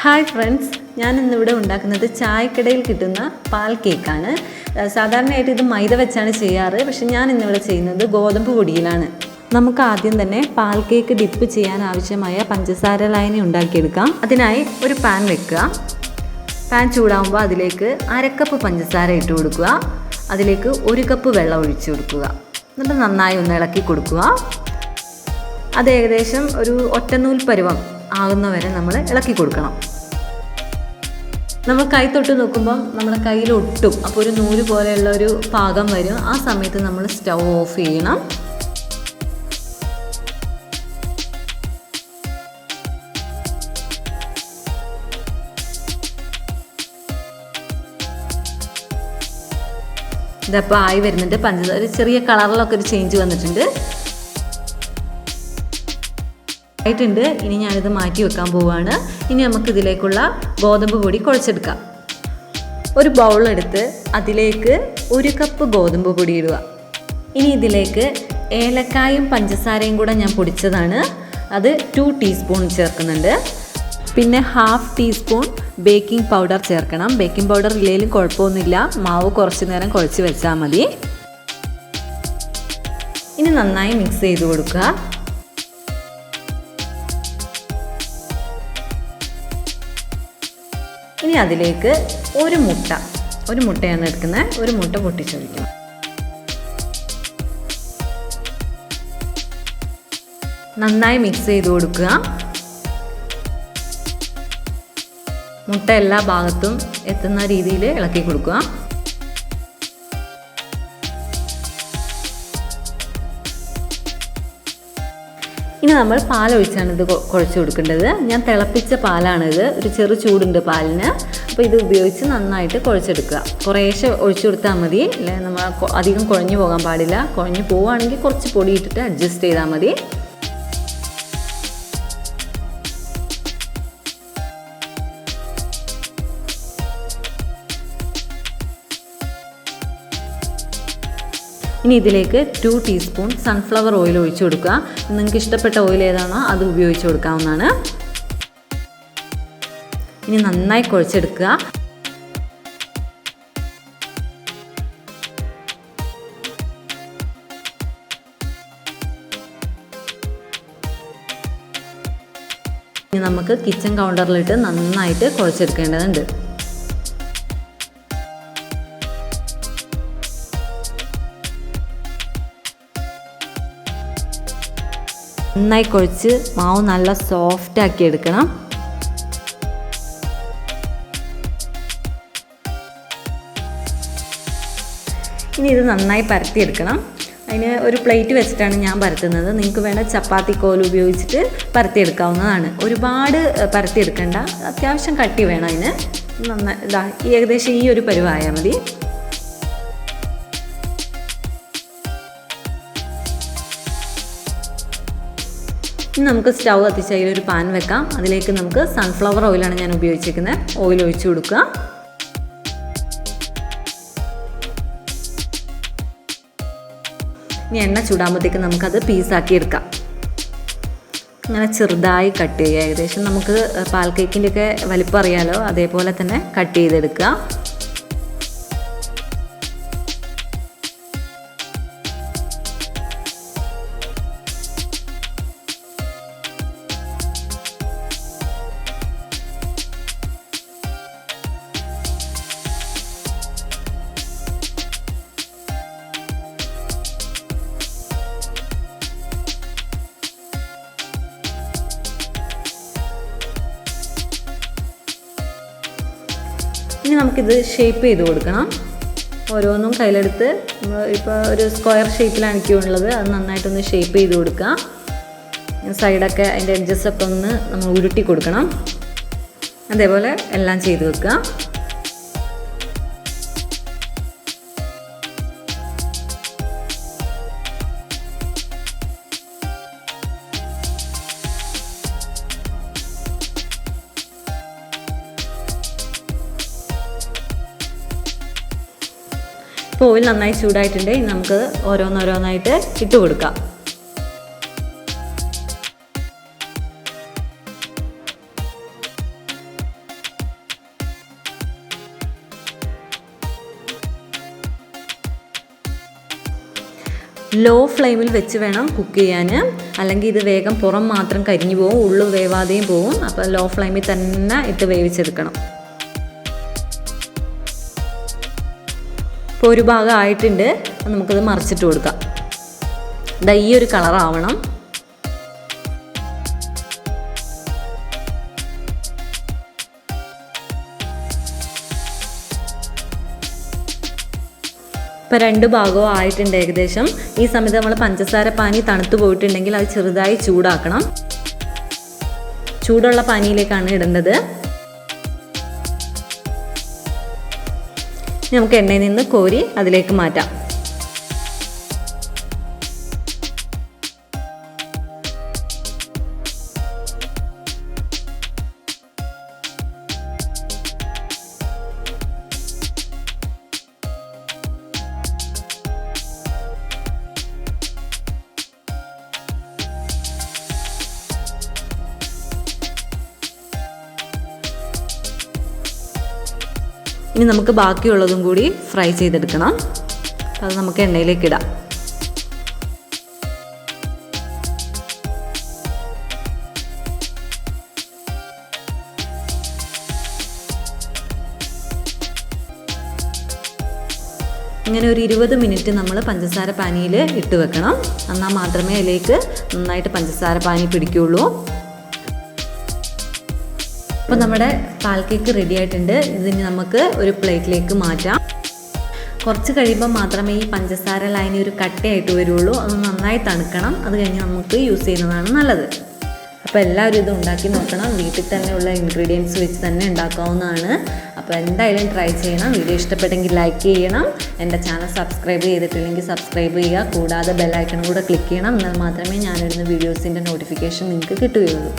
Hi friends, ഞാൻ ഇന്നിവിടെ ഉണ്ടാക്കുന്നത് ചായക്കടയിൽ കിട്ടുന്ന പാൽ കേക്കാണ്. സാധാരണയായിട്ട് ഇത് മൈദ വെച്ചാണ് ചെയ്യാറ്, പക്ഷെ ഞാൻ ഇന്നിവിടെ ചെയ്യുന്നത് ഗോതമ്പ് പൊടിയിലാണ്. നമുക്ക് ആദ്യം തന്നെ പാൽ കേക്ക് ഡിപ്പ് ചെയ്യാൻ ആവശ്യമായ പഞ്ചസാര ലായനി ഉണ്ടാക്കിയെടുക്കാം. അതിനായി ഒരു പാൻ വെക്കുക. പാൻ ചൂടാകുമ്പോൾ അതിലേക്ക് അരക്കപ്പ് പഞ്ചസാര ഇട്ട് കൊടുക്കുക. അതിലേക്ക് 1 കപ്പ് വെള്ളം ഒഴിച്ചു കൊടുക്കുക. എന്നിട്ട് നന്നായി ഒന്ന് ഇളക്കി കൊടുക്കുക. അത് ഏകദേശം ഒരു ഒറ്റനൂൽ പരുവം ആകുന്നവരെ നമ്മൾ ഇളക്കി കൊടുക്കണം. നമ്മൾ കൈ തൊട്ട് നോക്കുമ്പം നമ്മുടെ കയ്യിൽ ഒട്ടും, അപ്പോൾ ഒരു നൂല് പോലെയുള്ള ഒരു പാകം വരും. ആ സമയത്ത് നമ്മൾ സ്റ്റൗ ഓഫ് ചെയ്യണം. ഇതപ്പോൾ ആയി വരുന്നുണ്ട്. പഞ്ചസാര ചെറിയ കളറിലൊക്കെ ഒരു ചേഞ്ച് വന്നിട്ടുണ്ട്. ആയിട്ടുണ്ട്. ഇനി ഞാനിത് മാറ്റി വെക്കാൻ പോവുകയാണ്. ഇനി നമുക്ക് ഇതിലേക്കുള്ള ഗോതമ്പ് പൊടി കുഴച്ചെടുക്കാം. ഒരു ബൗളെടുത്ത് അതിലേക്ക് 1 കപ്പ് ഗോതമ്പ് പൊടി ഇടുക. ഇനി ഇതിലേക്ക് ഏലക്കായും പഞ്ചസാരയും കൂടെ ഞാൻ പൊടിച്ചതാണ്, അത് 2 ടീസ്പൂൺ ചേർക്കുന്നുണ്ട്. പിന്നെ 1/2 ടീസ്പൂൺ ബേക്കിംഗ് പൗഡർ ചേർക്കണം. ബേക്കിംഗ് പൗഡർ ഇല്ലെങ്കിലും കുഴപ്പമൊന്നുമില്ല, മാവ് കുറച്ച് നേരം കുഴച്ച് വെച്ചാൽ മതി. ഇനി നന്നായി മിക്സ് ചെയ്ത് കൊടുക്കുക. ഇനി അതിലേക്ക് ഒരു മുട്ടയാണ് എടുക്കുന്നത്. ഒരു മുട്ട പൊട്ടിച്ചൊഴിക്കണം. നന്നായി മിക്സ് ചെയ്ത് കൊടുക്കുക. മുട്ട എല്ലാ ഭാഗത്തും എത്തുന്ന രീതിയിൽ ഇളക്കി കൊടുക്കുക. ഇനി നമ്മൾ പാലൊഴിച്ചാണ് ഇത് കുഴച്ച് കൊടുക്കേണ്ടത്. ഞാൻ തിളപ്പിച്ച പാലാണിത്. ഒരു ചെറു ചൂടുണ്ട് പാലിന്. അപ്പോൾ ഇത് ഉപയോഗിച്ച് നന്നായിട്ട് കുഴച്ചെടുക്കുക. കുറേശ്ശെ ഒഴിച്ചു കൊടുത്താൽ മതി, അല്ലെ നമ്മൾ അധികം കുഴഞ്ഞു പോകാൻ പാടില്ല. കുഴഞ്ഞു പോവുകയാണെങ്കിൽ കുറച്ച് പൊടി ഇട്ടിട്ട് അഡ്ജസ്റ്റ് ചെയ്താൽ മതി. ഇനി ഇതിലേക്ക് 2 ടീസ്പൂൺ സൺഫ്ലവർ ഓയിൽ ഒഴിച്ചു കൊടുക്കുക. നിങ്ങൾക്ക് ഇഷ്ടപ്പെട്ട ഓയിൽ ഏതാണോ അത് ഉപയോഗിച്ച് കൊടുക്കാവുന്നതാണ്. ഇനി നന്നായി കുഴച്ചെടുക്കുക. ഇനി നമുക്ക് കിച്ചൺ കൗണ്ടറിലിട്ട് നന്നായിട്ട് കുഴച്ചെടുക്കേണ്ടതുണ്ട്. നന്നായി കുഴച്ച് മാവ് നല്ല സോഫ്റ്റ് ആക്കി എടുക്കണം. ഇനി ഇത് നന്നായി പരത്തിയെടുക്കണം. അതിന് ഒരു പ്ലേറ്റ് വെച്ചിട്ടാണ് ഞാൻ പരത്തുന്നത്. നിങ്ങൾക്ക് വേണ്ട ചപ്പാത്തി കോൽ ഉപയോഗിച്ചിട്ട് പരത്തിയെടുക്കാവുന്നതാണ്. ഒരുപാട് പരത്തിയെടുക്കേണ്ട, അത്യാവശ്യം കട്ടി വേണം അതിന്. നന്നായി ഏകദേശം ഈ ഒരു പരുവായാൽ മതി. ഇനി നമുക്ക് സ്റ്റൗ കത്തിച്ച് അതിലൊരു പാൻ വെക്കാം. അതിലേക്ക് നമുക്ക് സൺഫ്ലവർ ഓയിലാണ് ഞാൻ ഉപയോഗിച്ചിരിക്കുന്നത്. ഓയിൽ ഒഴിച്ചു കൊടുക്കുക. ഇനി എണ്ണ ചൂടാകുമ്പോഴത്തേക്ക് നമുക്കത് പീസാക്കി എടുക്കാം. അങ്ങനെ ചെറുതായി കട്ട് ചെയ്യുക. ഏകദേശം നമുക്ക് പാൽ കേക്കിൻ്റെയൊക്കെ വലിപ്പം അറിയാലോ, അതേപോലെ തന്നെ കട്ട് ചെയ്തെടുക്കുക. ഇനി നമുക്കിത് ഷേപ്പ് ചെയ്ത് കൊടുക്കണം. ഓരോന്നും കയ്യിലെടുത്ത് ഇപ്പോൾ ഒരു സ്ക്വയർ ഷേപ്പിലാണ് എനിക്കുള്ളത്. അത് നന്നായിട്ടൊന്ന് ഷേപ്പ് ചെയ്ത് കൊടുക്കുക. സൈഡൊക്കെ അതിൻ്റെ എഡ്ജസൊക്കെ ഒന്ന് നമ്മൾ ഉരുട്ടി കൊടുക്കണം. അതേപോലെ എല്ലാം ചെയ്ത് വെക്കുക. ഇപ്പോൾ ഓയിൽ നന്നായി ചൂടായിട്ടുണ്ട്. ഇനി നമുക്ക് ഓരോന്നോരോന്നായിട്ട് ഇട്ട് കൊടുക്കാം. ലോ ഫ്ലെയിമിൽ വെച്ച് വേണം കുക്ക് ചെയ്യാൻ, അല്ലെങ്കിൽ ഇത് വേഗം പുറം മാത്രം കരിഞ്ഞു പോകും, ഉള്ളു വേവാതെയും പോകും. അപ്പോൾ ലോ ഫ്ലെയിമിൽ തന്നെ ഇട്ട് വേവിച്ചെടുക്കണം. ഇപ്പോൾ ഒരു ഭാഗം ആയിട്ടുണ്ട്, നമുക്കത് മറിച്ചിട്ട് കൊടുക്കാം. ദാ ഈ ഒരു കളറാവണം. ഇപ്പോൾ 2 ഭാഗവും ആയിട്ടുണ്ട് ഏകദേശം. ഈ സമയത്ത് നമ്മൾ പഞ്ചസാര പാനി തണുത്ത് പോയിട്ടുണ്ടെങ്കിൽ അത് ചെറുതായി ചൂടാക്കണം. ചൂടുള്ള പാനിയിലേക്കാണ് ഇടേണ്ടത്. നമുക്ക് എണ്ണയിൽ നിന്ന് കോരി അതിലേക്ക് മാറ്റാം. ഇനി നമുക്ക് ബാക്കിയുള്ളതും കൂടി ഫ്രൈ ചെയ്തെടുക്കണം. അത് നമുക്ക് എണ്ണയിലേക്ക് ഇടാം. ഇങ്ങനെ ഒരു 20 മിനിറ്റ് നമ്മൾ പഞ്ചസാര പാനിയിൽ ഇട്ട് വെക്കണം. എന്നാൽ മാത്രമേ അതിലേക്ക് നന്നായിട്ട് പഞ്ചസാര പാനി പിടിക്കുകയുള്ളൂ. അപ്പോൾ നമ്മുടെ പാൽ കേക്ക് റെഡി ആയിട്ടുണ്ട്. ഇതിന് നമുക്ക് ഒരു പ്ലേറ്റിലേക്ക് മാറ്റാം. കുറച്ച് കഴിയുമ്പോൾ മാത്രമേ ഈ പഞ്ചസാര ലൈൻ ഒരു കട്ടയായിട്ട് വരുള്ളൂ. അത് നന്നായി തണുക്കണം. അത് കഴിഞ്ഞ് നമുക്ക് യൂസ് ചെയ്യുന്നതാണ് നല്ലത്. അപ്പോൾ എല്ലാവരും ഇത് ഉണ്ടാക്കി നോക്കണം. വീട്ടിൽ തന്നെയുള്ള ഇൻഗ്രീഡിയൻസ് വെച്ച് തന്നെ ഉണ്ടാക്കാവുന്നതാണ്. അപ്പോൾ എന്തായാലും ട്രൈ ചെയ്യണം. വീഡിയോ ഇഷ്ടപ്പെട്ടെങ്കിൽ ലൈക്ക് ചെയ്യണം. എൻ്റെ ചാനൽ സബ്സ്ക്രൈബ് ചെയ്തിട്ടില്ലെങ്കിൽ സബ്സ്ക്രൈബ് ചെയ്യുക. കൂടാതെ ബെൽ ഐക്കൺ കൂടെ ക്ലിക്ക് ചെയ്യണം. എന്നാൽ മാത്രമേ ഞാനിടുന്ന വീഡിയോസിൻ്റെ നോട്ടിഫിക്കേഷൻ നിങ്ങൾക്ക് കിട്ടുകയുള്ളൂ.